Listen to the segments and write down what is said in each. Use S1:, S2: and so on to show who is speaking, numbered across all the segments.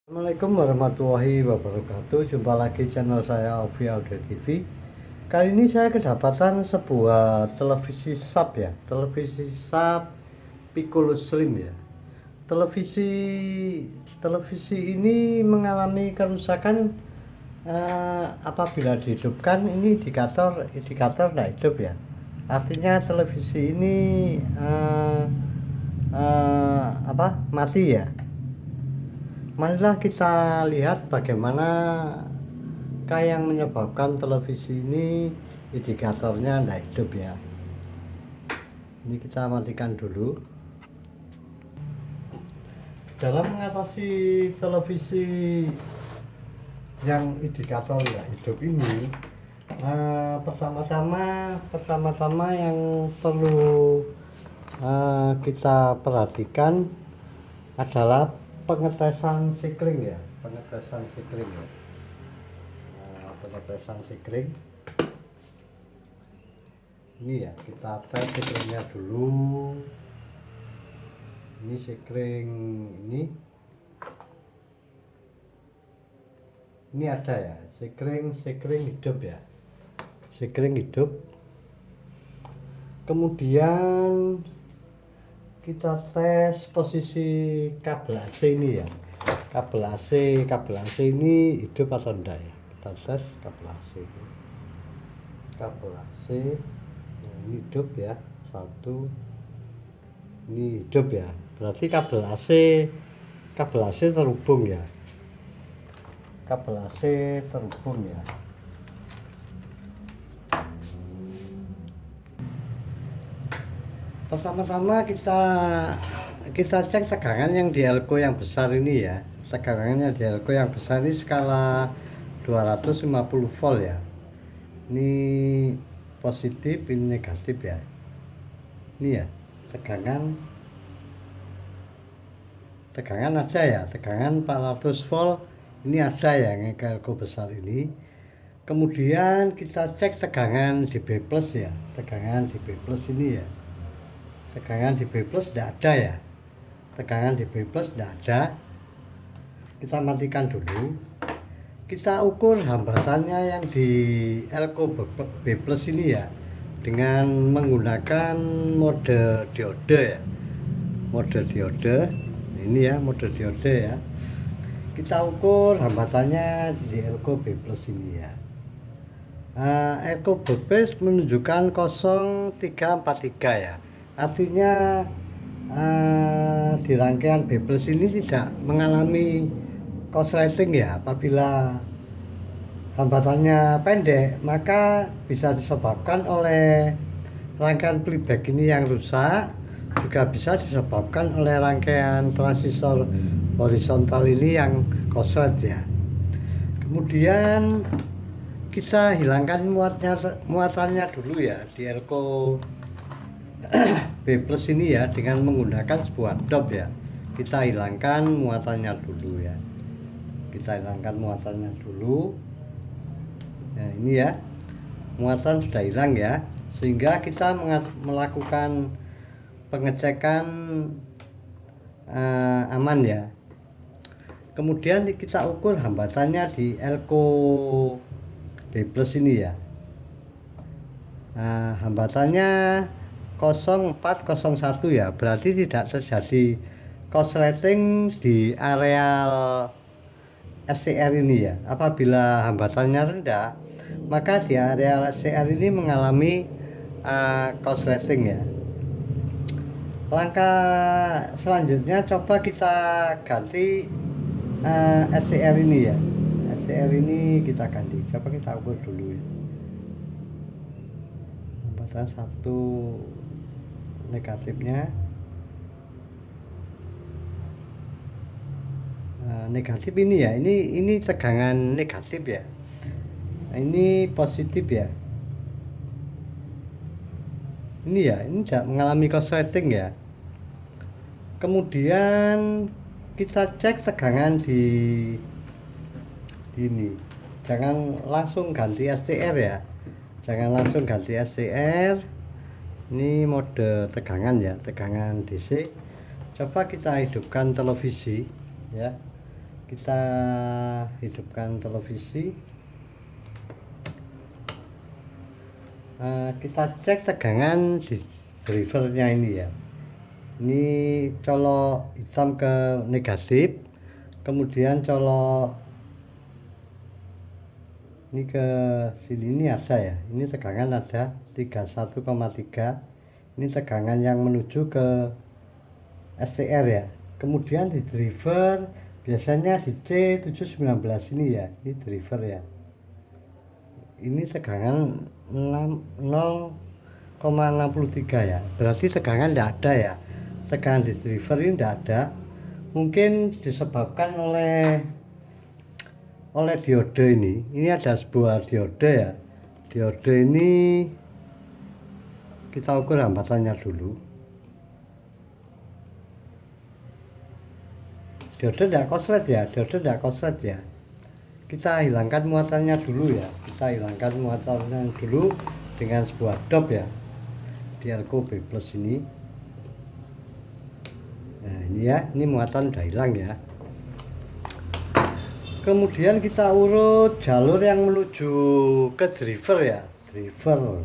S1: Assalamualaikum warahmatullahi wabarakatuh. Jumpa lagi channel saya Aufi Audio TV. Kali ini saya kedapatan sebuah televisi sub ya, televisi sub Piccolo Slim ya. Televisi ini mengalami kerusakan apabila dihidupkan. Ini indikator tidak hidup ya. Artinya televisi ini mati ya. Marilah kita lihat bagaimana yang menyebabkan televisi ini indikatornya tidak hidup ya. Ini kita matikan dulu. Dalam mengatasi televisi yang indikator tidak hidup ini, pertama-tama yang perlu kita perhatikan adalah pengetesan sikring ya, pengetesan sikring. Ini ya, kita tes sikringnya dulu. Ini sikring ini ada ya, sikring hidup ya, sikring hidup. Kemudian kita tes posisi kabel AC ini ya, kabel AC ini hidup atau enggak ya. Kita tes kabel AC ini hidup ya, satu, ini hidup ya, berarti kabel AC terhubung ya, kabel AC terhubung ya. Pertama-tama kita cek tegangan yang di elko yang besar ini ya. Tegangannya di elko yang besar ini skala 250 volt ya. Ini positif, ini negatif ya. Ini ya, tegangan ada ya, tegangan 400 volt ini ada ya yang elko besar ini. Kemudian kita cek tegangan di B+ ya, tegangan di B+ ini ya. Tegangan di B+ tidak ada ya, tegangan di B+ tidak ada. Kita matikan dulu. Kita ukur hambatannya yang di elko B+ ini ya, dengan menggunakan mode diode ya, mode diode ini ya, mode diode ya. Kita ukur hambatannya di elko B+ ini ya. Elko B+ menunjukkan 0343 ya. Artinya di rangkaian B+ ini tidak mengalami korsleting ya. Apabila hambatannya pendek, maka bisa disebabkan oleh rangkaian playback ini yang rusak, juga bisa disebabkan oleh rangkaian transistor horizontal ini yang korslet ya. Kemudian kita hilangkan muatannya dulu ya di elko B+ ini ya, dengan menggunakan sebuah dop ya. Kita hilangkan muatannya dulu ya, kita hilangkan muatannya dulu. Nah ini ya, muatan sudah hilang ya, sehingga kita melakukan pengecekan aman ya. Kemudian kita ukur hambatannya di elko B+ ini ya. Hambatannya 0401 ya, berarti tidak terjadi korsleting di areal SCR ini ya. Apabila hambatannya rendah, maka di areal SCR ini mengalami korsleting ya. Langkah selanjutnya coba kita ganti SCR ini ya. SCR ini kita ganti, coba kita ukur dulu ya. Hambatan satu negatifnya, negatif ini ya, ini tegangan negatif ya. Ini positif ya. Ini ya, ini tidak mengalami korsleting ya. Kemudian kita cek tegangan di ini. Jangan langsung ganti SCR ya. Jangan langsung ganti SCR. Ini mode tegangan ya, tegangan DC. Coba kita hidupkan televisi ya. Kita hidupkan televisi. Kita cek tegangan di drivernya ini ya. Ini colok hitam ke negatif, kemudian colok ini ke sini, ini ada ya, ini tegangan ada 31,3. Ini tegangan yang menuju ke SCR ya. Kemudian di driver biasanya di C719 ini ya, ini driver ya. Ini tegangan 0,63 ya, berarti tegangan tidak ada ya. Tegangan di driver ini tidak ada, mungkin disebabkan oleh diode ini. Ini ada sebuah diode ya. Diode ini kita ukur hambatannya dulu. Diode tidak koslet ya, diode tidak koslet ya. Kita hilangkan muatannya dulu ya, kita hilangkan muatannya dulu dengan sebuah dop ya, di Elco B+ ini. Nah ini ya, ini muatan udah hilang ya. Kemudian kita urut jalur yang menuju ke driver ya, driver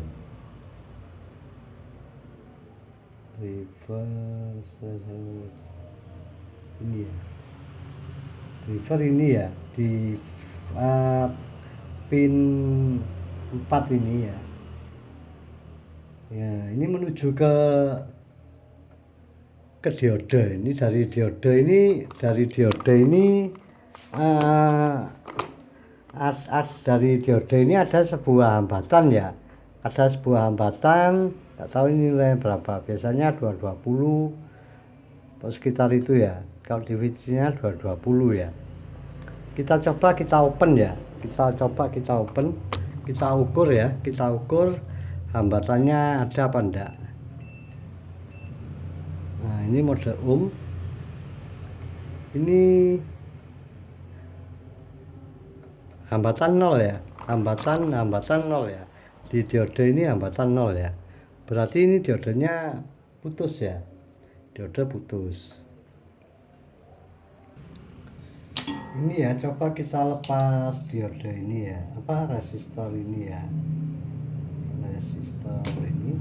S1: ini ya, driver ini ya, di pin 4 ini ya. Ya, ini menuju ke diode. Ini dari diode ini, dari diode ini ada sebuah hambatan ya. Ada sebuah hambatan, nggak tahu ini nilai berapa. Biasanya 220 atau sekitar itu ya. Kalau divisinya 220 ya. Kita coba kita open ya. Kita coba kita open, kita ukur ya. Kita ukur hambatannya ada apa enggak. Nah ini mode ini hambatan 0 ya, hambatan 0 ya. Di diode ini hambatan 0 ya, berarti ini diodenya putus ya, diode putus. Ini ya, coba kita lepas diode ini ya, apa resistor ini ya, resistor ini.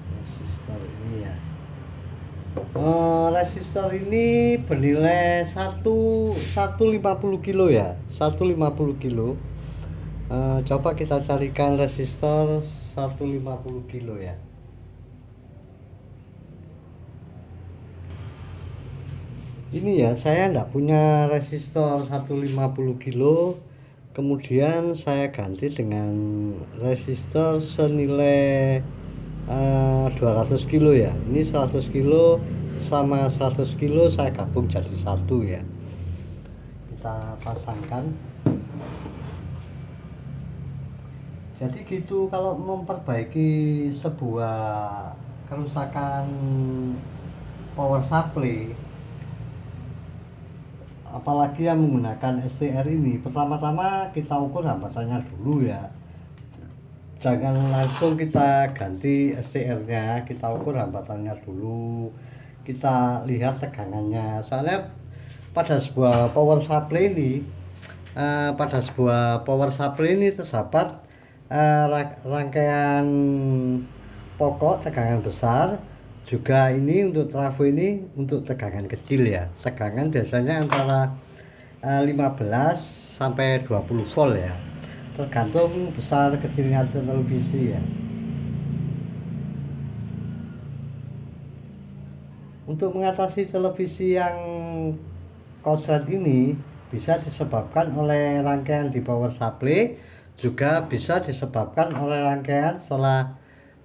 S1: Resistor ini ya. Resistor ini bernilai 150 kilo ya, 150 kilo. Coba kita carikan resistor 150 kilo ya. Ini ya, saya enggak punya resistor 150 kilo. Kemudian saya ganti dengan resistor senilai 200 kilo ya. Ini 100 kilo sama 100 kilo saya gabung jadi satu ya. Kita pasangkan. Jadi gitu kalau memperbaiki sebuah kerusakan power supply, apalagi yang menggunakan SCR ini, pertama-tama kita ukur hambatannya dulu ya. Jangan langsung kita ganti SCR-nya, kita ukur hambatannya dulu, kita lihat tegangannya. Soalnya pada sebuah power supply ini, terdapat rangkaian pokok tegangan besar. Juga ini untuk trafo ini untuk tegangan kecil ya. Tegangan biasanya antara 15 sampai 20 volt ya. Tergantung besar kecilnya televisi ya. Untuk mengatasi televisi yang konslet ini bisa disebabkan oleh rangkaian di power supply, juga bisa disebabkan oleh rangkaian setelah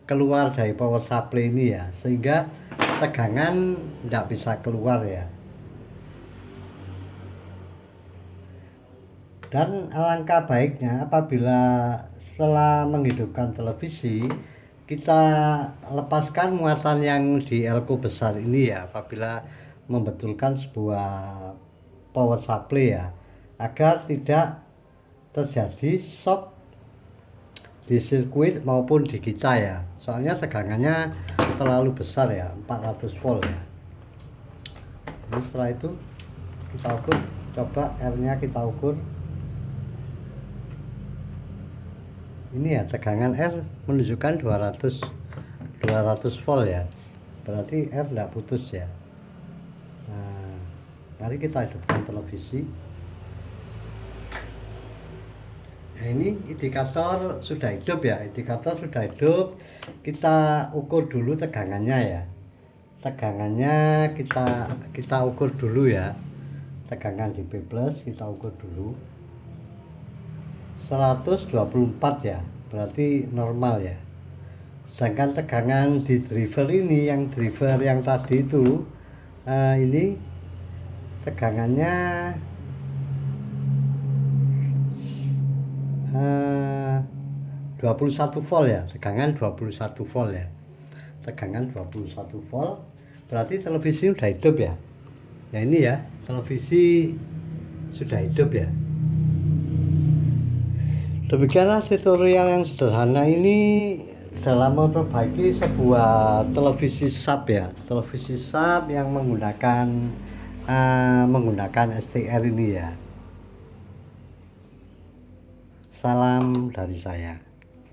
S1: keluar dari power supply ini ya, sehingga tegangan tidak bisa keluar ya. Dan alangkah baiknya apabila setelah menghidupkan televisi kita lepaskan muatan yang di elko besar ini ya, apabila membetulkan sebuah power supply ya, agar tidak terjadi shock di sirkuit maupun di kita ya, soalnya tegangannya terlalu besar ya, 400 volt ya. Jadi setelah itu kita ukur, coba R nya kita ukur. Ini ya, tegangan R menunjukkan 200 volt ya, berarti R tidak putus ya. Nah, mari kita hidupkan televisi. Nah, ini indikator sudah hidup ya, indikator sudah hidup. Kita ukur dulu tegangannya ya, tegangannya kita ukur dulu ya, tegangan di B+ kita ukur dulu 124 ya, berarti normal ya. Sedangkan tegangan di driver ini, yang driver yang tadi itu ini tegangannya 21 volt ya, tegangan 21 volt ya, tegangan 21 volt, berarti televisi sudah hidup ya. Ya ini ya, televisi sudah hidup ya. Demikianlah tutorial yang sederhana ini dalam memperbaiki sebuah televisi sub ya, televisi sub yang menggunakan STR ini ya. Salam dari saya.